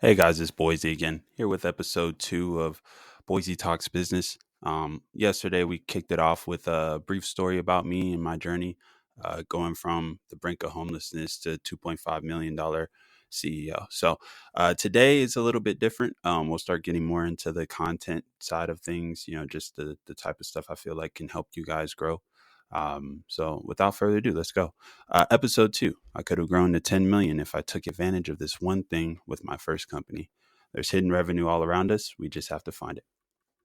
Hey guys, it's Boysie again, here with episode 2 of Boysie Talks Business. Yesterday we kicked it off with a brief story about me and my journey, going from the brink of homelessness to $2.5 million CEO. So today is a little bit different. We'll start getting more into the content side of things, just the type of stuff I feel like can help you guys grow. So without further ado, let's go. Episode 2, I could have grown to 10 million if I took advantage of this one thing with my first company. There's hidden revenue all around us. We just have to find it.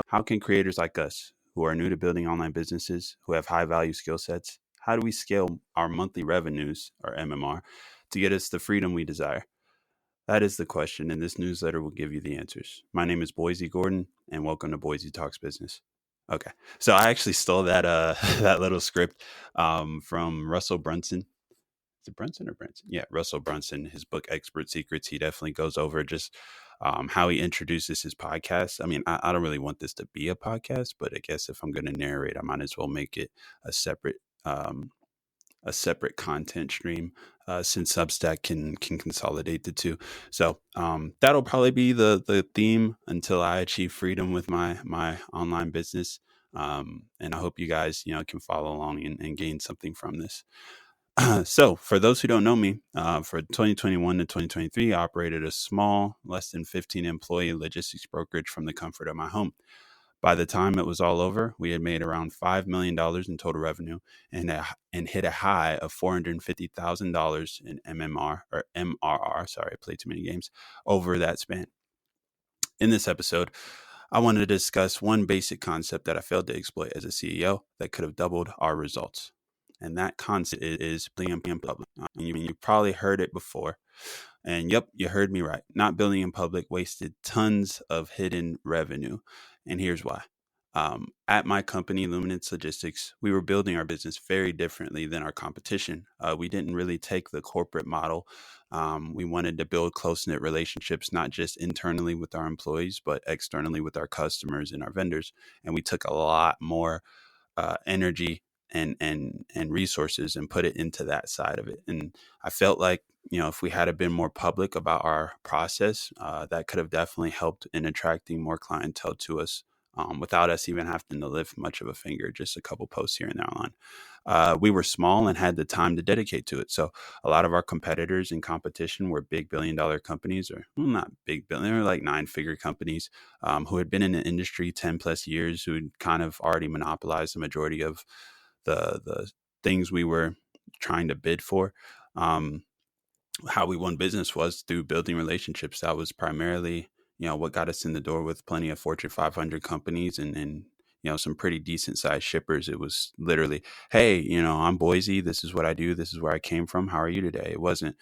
How can creators like us, who are new to building online businesses, who have high value skill sets, how do we scale our monthly revenues, or MMR, to get us the freedom we desire? That is the question, and this newsletter will give you the answers. My name is Boysie Gordon, and welcome to Boysie Talks Business. Okay, so I actually stole that that little script from Russell Brunson. Is it Brunson or Branson? Yeah, Russell Brunson. His book Expert Secrets. He definitely goes over just how he introduces his podcast. I mean, I don't really want this to be a podcast, but I guess if I'm going to narrate, I might as well make it a separate um, content stream, since Substack can consolidate the two. So that'll probably be the theme until I achieve freedom with my online business. And I hope you guys can follow along and gain something from this. So for those who don't know me, for 2021 to 2023, I operated a small, less than 15 employee logistics brokerage from the comfort of my home. By the time it was all over, we had made around $5 million in total revenue and hit a high of $450,000 in MMR or MRR. Sorry, I played too many games over that span. In this episode, I wanted to discuss one basic concept that I failed to exploit as a CEO that could have doubled our results. And that concept is building in public. You've probably heard it before. And yep, you heard me right. Not building in public wasted tons of hidden revenue. And here's why. At my company, Luminance Logistics, we were building our business very differently than our competition. We didn't really take the corporate model. We wanted to build close-knit relationships, not just internally with our employees, but externally with our customers and our vendors. And we took a lot more energy and resources and put it into that side of it. And I felt like, if we had been more public about our process, that could have definitely helped in attracting more clientele to us, without us even having to lift much of a finger, just a couple posts here and there online. We were small and had the time to dedicate to it. So a lot of our competitors in competition were big billion-dollar companies, or not big billion, they were like 9-figure companies, who had been in the industry 10 plus years, who had kind of already monopolized the majority of the things we were trying to bid for. How we won business was through building relationships. That was primarily, what got us in the door with plenty of Fortune 500 companies and some pretty decent sized shippers. It was literally, hey, I'm Boysie. This is what I do. This is where I came from. How are you today? It wasn't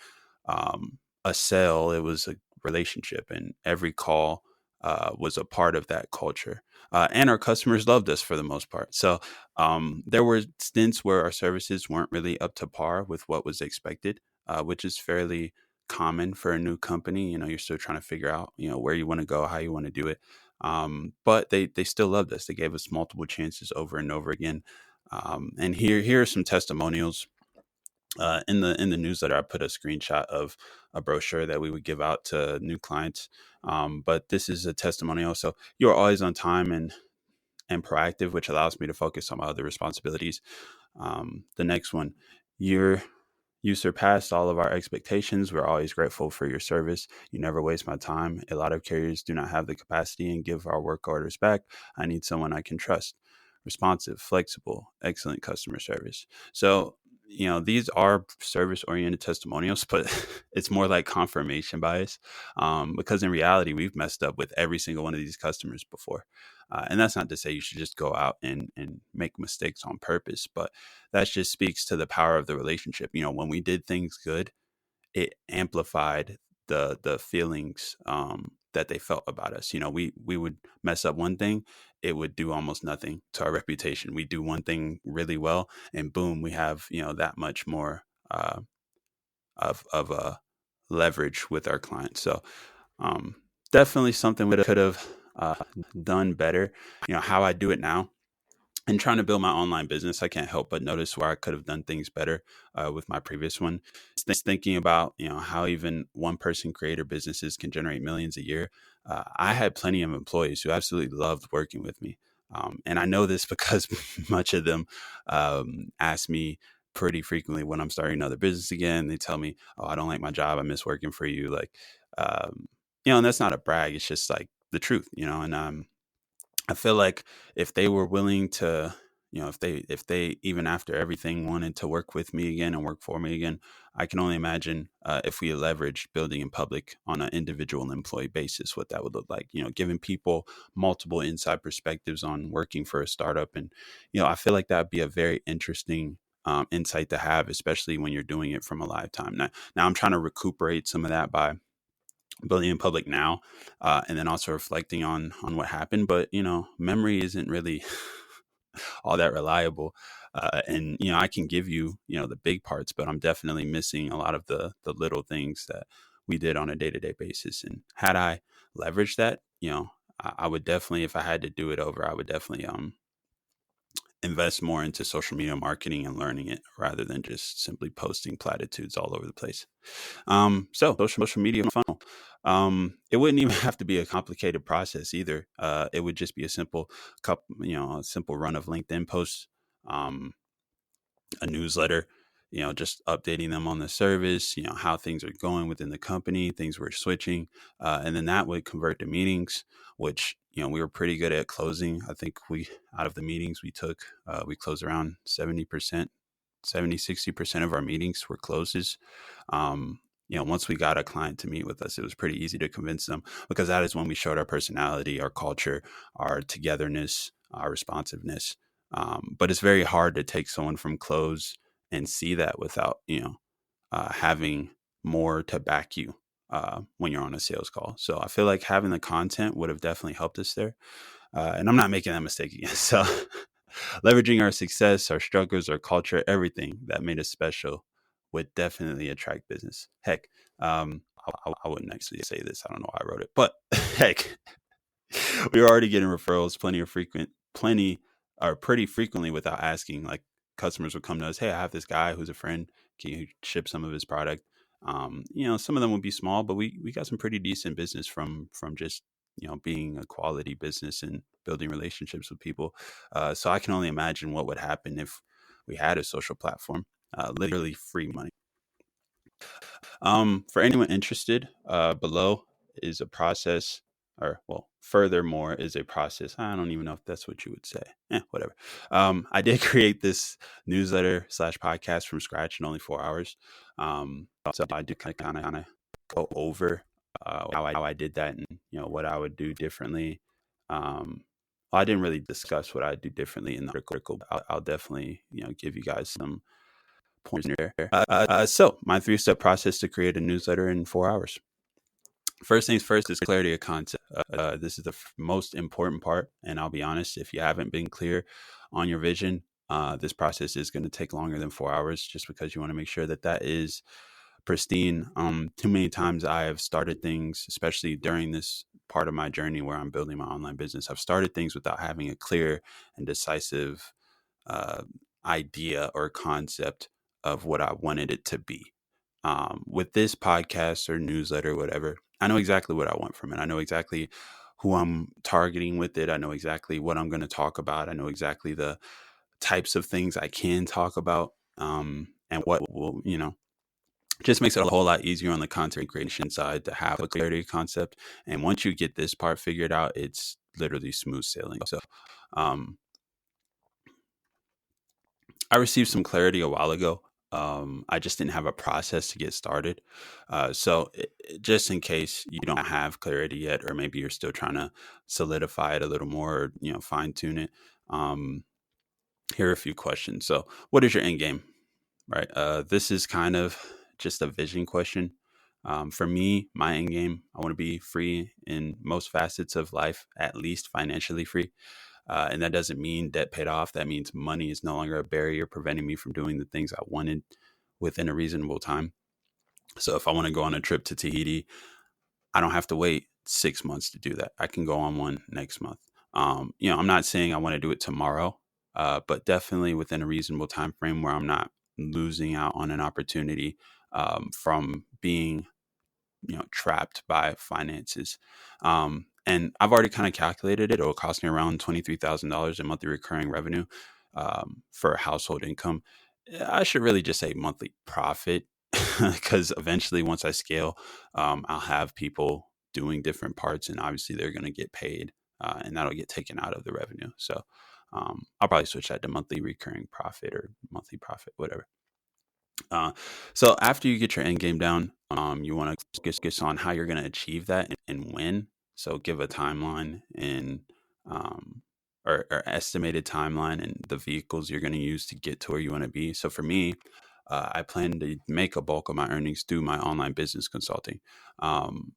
a sale. It was a relationship, and every call was a part of that culture. And our customers loved us for the most part. So there were stints where our services weren't really up to par with what was expected, which is fairly common for a new company. You're still trying to figure out, where you want to go, how you want to do it. But they still loved us. They gave us multiple chances over and over again. And here are some testimonials. In the newsletter, I put a screenshot of a brochure that we would give out to new clients. But this is a testimonial. So you're always on time and proactive, which allows me to focus on my other responsibilities. The next one, you surpassed all of our expectations. We're always grateful for your service. You never waste my time. A lot of carriers do not have the capacity and give our work orders back. I need someone I can trust. Responsive, flexible, excellent customer service. So, these are service oriented testimonials, but it's more like confirmation bias, because in reality, we've messed up with every single one of these customers before. And that's not to say you should just go out and make mistakes on purpose, but that just speaks to the power of the relationship. When we did things good, it amplified the feelings that they felt about us. We would mess up one thing, it would do almost nothing to our reputation. We do one thing really well, and boom, we have that much more of a leverage with our clients. So definitely something we could have done better. How I do it now and trying to build my online business, I can't help but notice where I could have done things better with my previous one. Just thinking about how even one person creator businesses can generate millions a year. I had plenty of employees who absolutely loved working with me, and I know this because much of them ask me pretty frequently when I'm starting another business again. They tell me, "Oh, I don't like my job. I miss working for you." Like, um, and that's not a brag. It's just like the truth, and I feel like if they were willing to, if they even after everything wanted to work with me again and work for me again, I can only imagine if we leveraged building in public on an individual and employee basis, what that would look like. Giving people multiple inside perspectives on working for a startup, and I feel like that would be a very interesting insight to have, especially when you're doing it from a lifetime. Now I'm trying to recuperate some of that by building in public now, and then also reflecting on what happened. But memory isn't really all that reliable, and I can give you the big parts, but I'm definitely missing a lot of the little things that we did on a day-to-day basis. And had I leveraged that, I would definitely, if I had to do it over, I would definitely invest more into social media marketing and learning it rather than just simply posting platitudes all over the place. So social media funnel. It wouldn't even have to be a complicated process either. It would just be a simple a simple run of LinkedIn posts, um, a newsletter, just updating them on the service, how things are going within the company, things we're switching, and then that would convert to meetings, which we were pretty good at closing. I think we out of the meetings we took, we closed around 70%, 60% of our meetings were closes. Once we got a client to meet with us, it was pretty easy to convince them because that is when we showed our personality, our culture, our togetherness, our responsiveness. But it's very hard to take someone from close and see that without, having more to back you when you're on a sales call. So I feel like having the content would have definitely helped us there. And I'm not making that mistake again. So leveraging our success, our struggles, our culture, everything that made us special would definitely attract business. Heck, I wouldn't actually say this. I don't know why I wrote it, but heck, we were already getting referrals plenty or pretty frequently without asking. Like customers would come to us, "Hey, I have this guy who's a friend. Can you ship some of his product?" Some of them would be small, but we got some pretty decent business from just being a quality business and building relationships with people. So I can only imagine what would happen if we had a social platform, literally free money. For anyone interested, below is a process, or well, furthermore is a process. I don't even know if that's what you would say. Whatever. I did create this newsletter slash podcast from scratch in only 4 hours. So I do kind of go over how I did that and what I would do differently. I didn't really discuss what I do differently in the article. But I'll definitely give you guys some points there. So my 3-step process to create a newsletter in 4 hours. First things first is clarity of concept. This is the most important part. And I'll be honest, if you haven't been clear on your vision, this process is going to take longer than 4 hours just because you want to make sure that that is pristine. Too many times I have started things, especially during this part of my journey where I'm building my online business. I've started things without having a clear and decisive uh, idea or concept of what I wanted it to be. With this podcast or newsletter, or whatever, I know exactly what I want from it. I know exactly who I'm targeting with it. I know exactly what I'm going to talk about. I know exactly the types of things I can talk about, and what will, just makes it a whole lot easier on the content creation side to have a clarity concept. And once you get this part figured out, it's literally smooth sailing. So, um, I received some clarity a while ago. I just didn't have a process to get started. Just in case you don't have clarity yet, or maybe you're still trying to solidify it a little more, or, fine tune it. Um, Here are a few questions. So, what is your end game? Right. This is kind of just a vision question. For me, my end game, I want to be free in most facets of life, at least financially free. And that doesn't mean debt paid off. That means money is no longer a barrier preventing me from doing the things I wanted within a reasonable time. So if I want to go on a trip to Tahiti, I don't have to wait 6 months to do that. I can go on one next month. I'm not saying I want to do it tomorrow. but definitely within a reasonable time frame where I'm not losing out on an opportunity from being trapped by finances. And I've already kind of calculated it. It'll cost me around $23,000 in monthly recurring revenue for household income. I should really just say monthly profit because eventually, once I scale, I'll have people doing different parts, and obviously they're going to get paid, and that'll get taken out of the revenue. So I'll probably switch that to monthly recurring profit or monthly profit, whatever. So after you get your end game down, you want to focus on how you're going to achieve that and when. So give a timeline and or estimated timeline and the vehicles you're going to use to get to where you want to be. So for me, I plan to make a bulk of my earnings through my online business consulting. Um,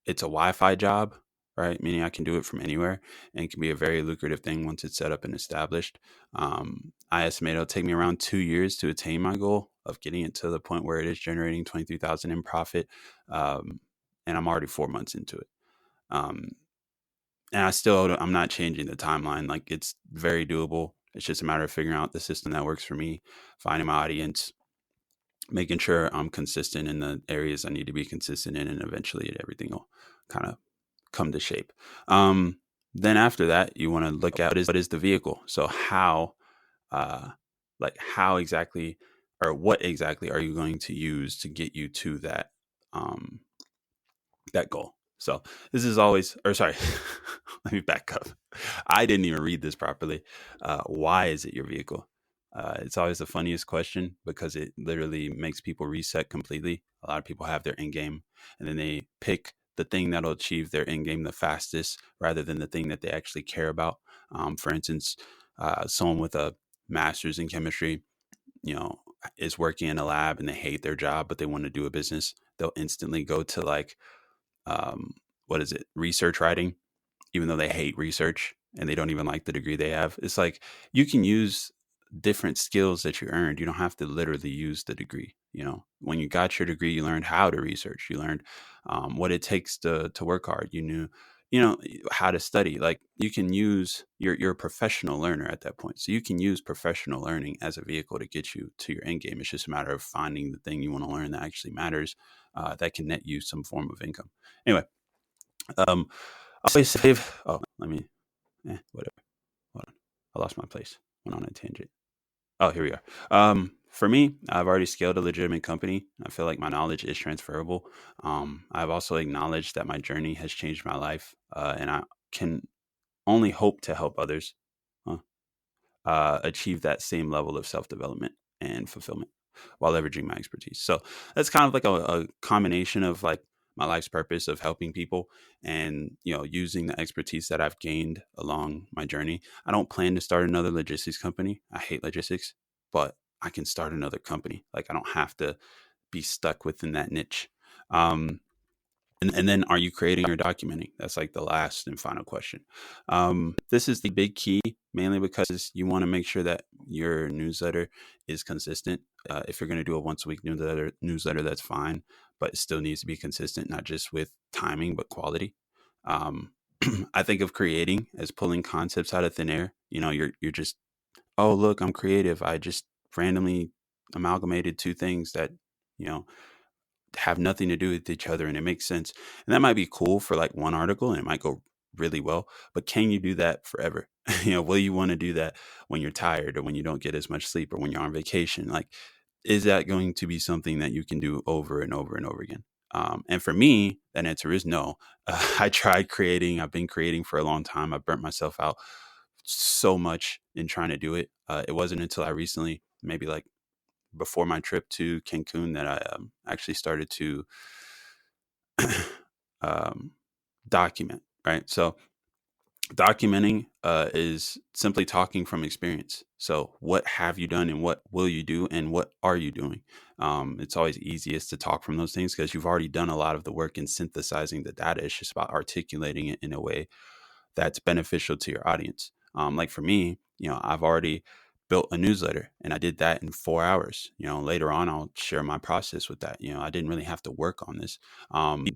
it's a Wi-Fi job, right? Meaning I can do it from anywhere, and it can be a very lucrative thing once it's set up and established. I estimate it'll take me around 2 years to attain my goal of getting it to the point where it is generating 23,000 in profit. And I'm already 4 months into it. Um, and I'm not changing the timeline. Like, it's very doable. It's just a matter of figuring out the system that works for me, finding my audience, making sure I'm consistent in the areas I need to be consistent in, and eventually everything will kind of come to shape. Then after that, you want to look at what is the vehicle. So uh, how exactly or what exactly are you going to use to get you to um, that goal? So this is always, or sorry, let me back up. I didn't even read this properly. Why is it your vehicle? It's always the funniest question because it literally makes people reset completely. A lot of people have their end game and then they pick the thing that'll achieve their end game the fastest rather than the thing that they actually care about. For instance, someone with a master's in chemistry, you know, is working in a lab and they hate their job, but they want to do a business. They'll instantly go to like, um, what is it, research writing, even though they hate research and they don't even like the degree they have. It's like you can use different skills that you earned. You don't have to literally use the degree. When you got your degree, you learned how to research. You learned what it takes to work hard. You knew, how to study. Like you can use you're a professional learner at that point. So you can use professional learning as a vehicle to get you to your end game. It's just a matter of finding the thing you want to learn that actually matters, that can net you some form of income. Anyway, um, I always save. Oh, let me. Whatever. Hold on. I lost my place. Went on a tangent. Oh, here we are. For me, I've already scaled a legitimate company. I feel like my knowledge is transferable. I've also acknowledged that my journey has changed my life, and I can only hope to help others achieve that same level of self development and fulfillment while leveraging my expertise. So that's kind of like a combination of like my life's purpose of helping people and using the expertise that I've gained along my journey. I don't plan to start another logistics company. I hate logistics, but I can start another company. Like I don't have to be stuck within that niche. And then are you creating or documenting? That's like the last and final question. This is the big key, mainly because you want to make sure that your newsletter is consistent. If you're going to do a once a week newsletter, that's fine, but it still needs to be consistent, not just with timing, but quality. Um, I think of creating as pulling concepts out of thin air. You're just, oh, look, I'm creative. I just randomly amalgamated two things that, you know, have nothing to do with each other and it makes sense. And that might be cool for like one article and it might go really well, but can you do that forever? Will you want to do that when you're tired or when you don't get as much sleep or when you're on vacation? Like, is that going to be something that you can do over and over and over again? And for me, that answer is no. I tried creating. I've been creating for a long time. I burnt myself out so much in trying to do it. It wasn't until I recently, maybe like before my trip to Cancun, that I actually started to um, document, right? So documenting is simply talking from experience. So what have you done and what will you do and what are you doing? It's always easiest to talk from those things because you've already done a lot of the work in synthesizing the data. It's just about articulating it in a way that's beneficial to your audience. Like for me, I've already built a newsletter and I did that in 4 hours. Later on, I'll share my process with that. I didn't really have to work on this.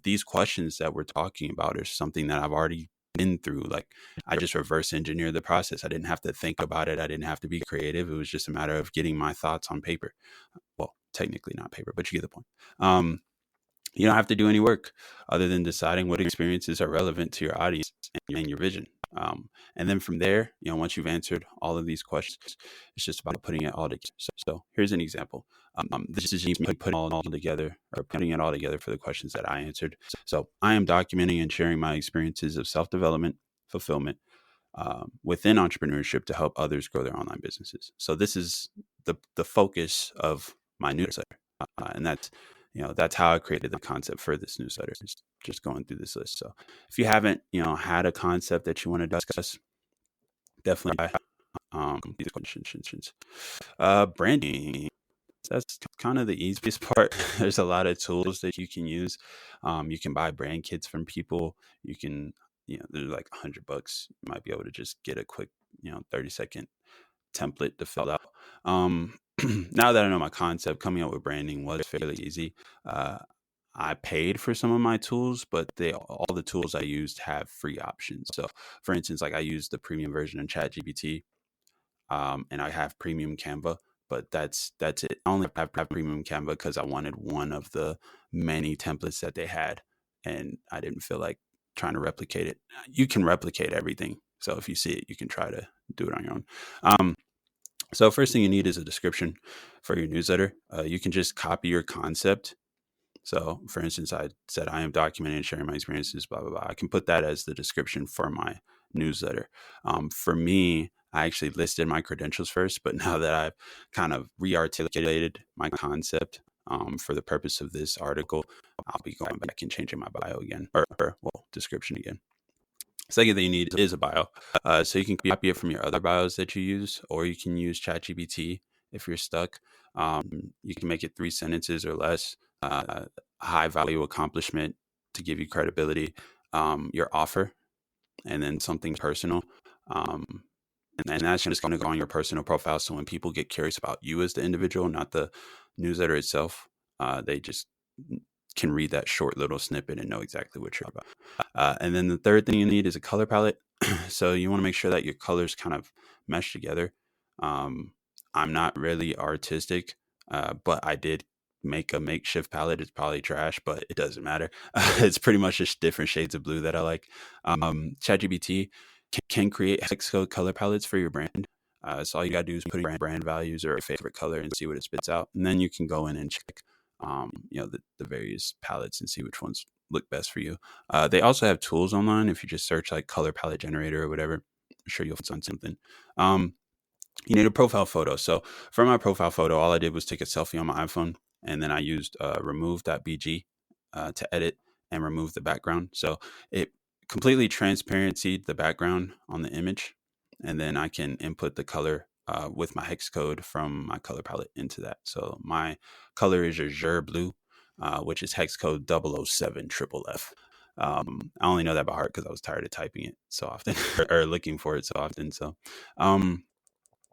These questions that we're talking about are something that I've already been through. Like, I just reverse engineered the process. I didn't have to think about it. I didn't have to be creative. It was just a matter of getting my thoughts on paper. Well, technically not paper, but you get the point. You don't have to do any work other than deciding what experiences are relevant to your audience and your vision. And then from there, once you've answered all of these questions, it's just about putting it all together. So here's an example. This is me putting it all together, or putting it all together for the questions that I answered. So I am documenting and sharing my experiences of self-development, fulfillment, within entrepreneurship to help others grow their online businesses. So this is the focus of my newsletter, and that's how I created the concept for this newsletter. Just going through this list. So if you haven't had a concept that you want to discuss, definitely these questions. Branding. That's kind of the easiest part. There's a lot of tools that you can use. You can buy brand kits from people. You can, they're like $100. You might be able to just get a quick, 30-second template to fill out. Now that I know my concept, coming up with branding was fairly easy. I paid for some of my tools, but all the tools I used have free options. So, for instance, like I used the premium version of ChatGPT, and I have premium Canva, but that's it. I only have premium Canva because I wanted one of the many templates that they had, and I didn't feel like trying to replicate it. You can replicate everything, so if you see it, you can try to do it on your own. So first thing you need is a description for your newsletter. You can just copy your concept. So for instance, I said, I am documenting and sharing my experiences, blah, blah, blah. I can put that as the description for my newsletter. For me, I actually listed my credentials first, but now that I've kind of re-articulated my concept for the purpose of this article, I'll be going back and changing my bio again, or description again. Second thing you need is a bio. So you can copy it from your other bios that you use, or you can use ChatGPT if you're stuck. You can make it 3 sentences or less. High value accomplishment to give you credibility. Your offer, and then something personal. And that's just going to go on your personal profile. So when people get curious about you as the individual, not the newsletter itself, they just can read that short little snippet and know exactly what you're about. And then the third thing you need is a color palette. So you want to make sure that your colors kind of mesh together. I'm not really artistic, but I did make a makeshift palette. It's probably trash, but it doesn't matter. It's pretty much just different shades of blue that I like. ChatGPT can create hex code color palettes for your brand. So all you gotta do is put in brand values or a favorite color and see what it spits out. And then you can go in and check, the various palettes and see which ones look best for you. They also have tools online. If you just search like color palette generator or whatever, I'm sure you'll find something. You need a profile photo. So for my profile photo, all I did was take a selfie on my iPhone, and then I used remove.bg to edit and remove the background. So it completely transparencyed the background on the image, and then I can input the color with my hex code from my color palette into that. So my color is Azure Blue, which is hex code 007 triple F. I only know that by heart because I was tired of typing it so often or looking for it so often. So then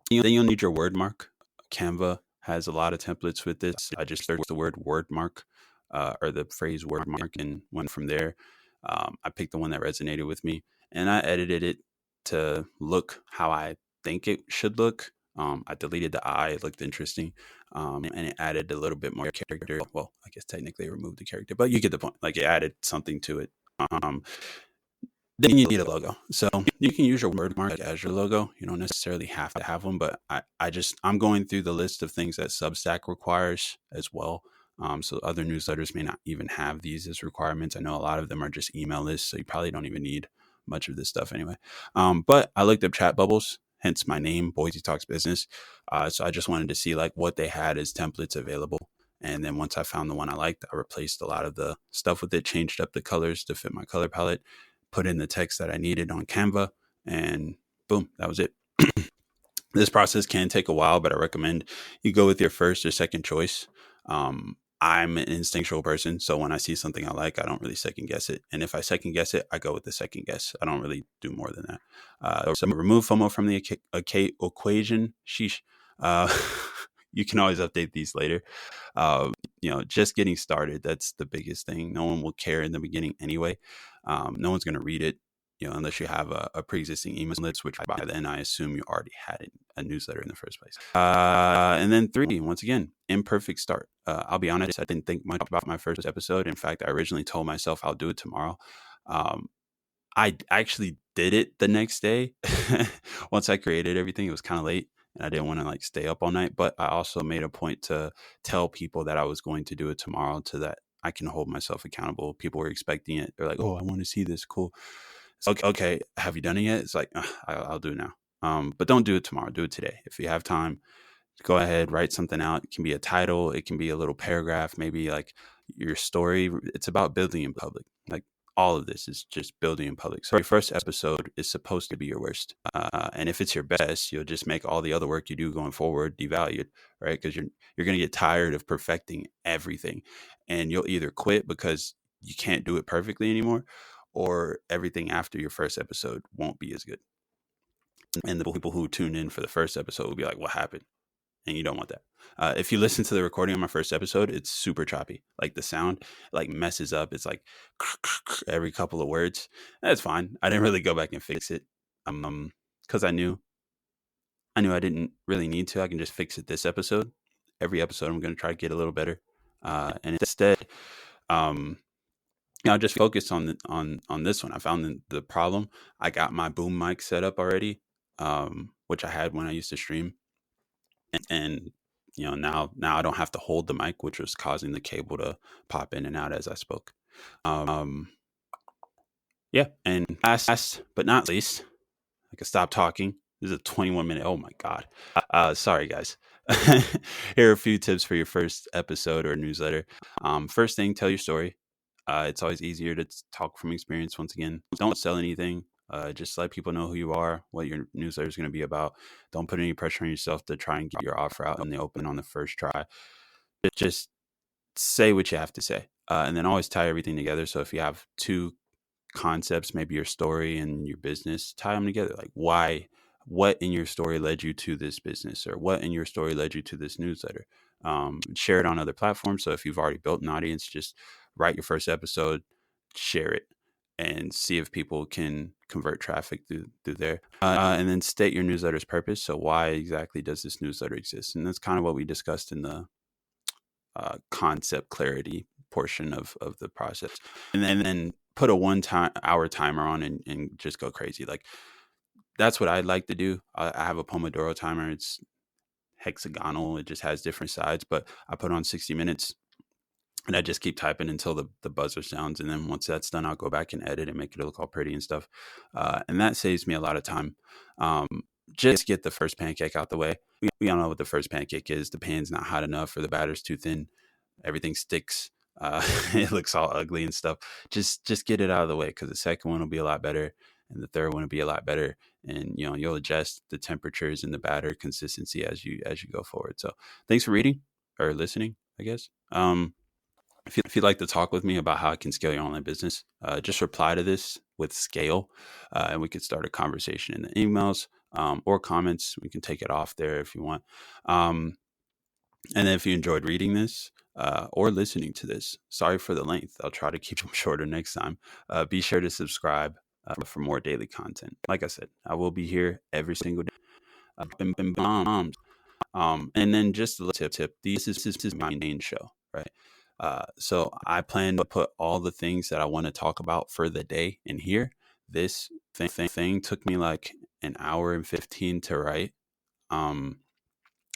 you'll need your word mark. Canva has a lot of templates with this. I just searched the word mark, or the phrase word mark, and went from there. I picked the one that resonated with me, and I edited it to look how I think it should look. I deleted the I, it looked interesting, and it added a little bit more character. Well, I guess technically it removed the character, but you get the point. Like, it added something to it. Then you need a logo. So you can use your word mark as your logo. You don't necessarily have to have one, but I'm going through the list of things that Substack requires as well. So other newsletters may not even have these as requirements. I know a lot of them are just email lists, so you probably don't even need much of this stuff anyway. But I looked up chat bubbles, hence my name, Boysie Talks Business. So I just wanted to see like what they had as templates available. And then once I found the one I liked, I replaced a lot of the stuff with it, changed up the colors to fit my color palette, put in the text that I needed on Canva, and boom, that was it. This process can take a while, but I recommend you go with your first or second choice. I'm an instinctual person, so when I see something I like, I don't really second guess it. And if I second guess it, I go with the second guess. I don't really do more than that. So remove FOMO from the equation. Sheesh. You can always update these later. Just getting started, that's the biggest thing. No one will care in the beginning anyway. No one's going to read it. unless you have a pre-existing email list, which by then I assume you already had a newsletter in the first place. And then 3, once again, imperfect start. I'll be honest, I didn't think much about my first episode. In fact, I originally told myself I'll do it tomorrow. I actually did it the next day. Once I created everything, it was kind of late and I didn't want to like stay up all night, but I also made a point to tell people that I was going to do it tomorrow so that I can hold myself accountable. People were expecting it. They're like, "Oh, I want to see this. Cool." It's like, okay, have you done it yet? It's like, I'll do it now. But don't do it tomorrow. Do it today. If you have time, go ahead, write something out. It can be a title. It can be a little paragraph, maybe like your story. It's about building in public. Like all of this is just building in public. So your first episode is supposed to be your worst. And if it's your best, you'll just make all the other work you do going forward devalued, right? Because you're going to get tired of perfecting everything. And you'll either quit because you can't do it perfectly anymore, or everything after your first episode won't be as good. And the people who tune in for the first episode will be like, what happened? And you don't want that. If you listen to the recording of my first episode, it's super choppy. Like the sound like messes up. It's like every couple of words. That's fine. I didn't really go back and fix it. Because I knew I didn't really need to. I can just fix it this episode. Every episode I'm going to try to get a little better. And instead, I'll just focus on this one. I found the problem. I got my boom mic set up already, which I had when I used to stream. And now I don't have to hold the mic, which was causing the cable to pop in and out as I spoke. Yeah, and last but not least, I can stop talking. This is a 21-minute. Oh my God. Sorry guys. Here are a few tips for your first episode or newsletter. First thing, tell your story. It's always easier to talk from experience. Once again, don't sell anything. Just let people know who you are, what your newsletter is going to be about. Don't put any pressure on yourself to try and get your offer out in the open on the first try. Just say what you have to say. And then always tie everything together. So if you have 2 concepts, maybe your story and your business, tie them together. Like what in your story led you to this business, or what in your story led you to this newsletter. Share it on other platforms. So if you've already built an audience, just write your first episode, share it, and see if people can convert traffic through there. And then state your newsletter's purpose. So why exactly does this newsletter exist? And that's kind of what we discussed in the concept clarity portion of the process. And then put a 1-hour timer on and just go crazy. Like that's what I'd like to do. I have a Pomodoro timer. It's hexagonal. It just has different sides, but I put on 60 minutes. And I just keep typing until the buzzer sounds. And then once that's done, I'll go back and edit and make it look all pretty and stuff. And that saves me a lot of time. Just get the first pancake out the way. We all know what the first pancake is. The pan's not hot enough or the batter's too thin. Everything sticks. It looks all ugly and stuff. Just get it out of the way, because the second one will be a lot better. And the third one will be a lot better. And, you'll adjust the temperatures and the batter consistency as you go forward. So thanks for reading or listening, I guess. If you'd like to talk with me about how I can scale your online business, just reply to this with scale, and we could start a conversation in the emails or comments. We can take it off there if you want. And then if you enjoyed reading this or listening to this, sorry for the length. I'll try to keep them shorter next time. Be sure to subscribe for more daily content. Like I said, I will be here every single day. And then just a little tip. This is my main show, right? So I plan to put all the things that I want to talk about for the day in here. This thing took me like an hour and 15 to write. And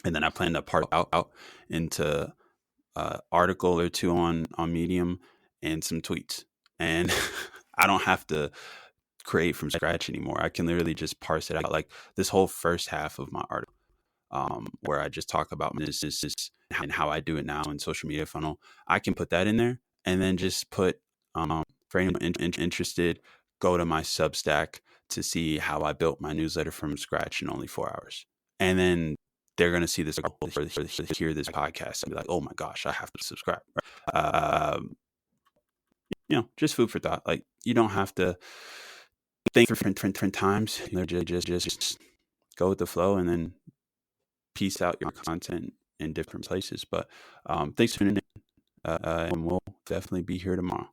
then I plan to part out into article or 2 on Medium and some tweets. And I don't have to create from scratch anymore. I can literally just parse it out. Like this whole first half of my article, where I just talk about business and how I do it now in social media funnel. I can put that in there, and then just put, for anyone interested, go to my Substack to see how I built my newsletter from scratch in only 4 hours. And then they're going to see this, or hear this podcast and be like, oh my gosh, I have to subscribe. Just food for thought. Like you don't have to think for different times. Just go with the flow and then piece out your content in different places. But thanks for tuning in, and we'll definitely be here tomorrow.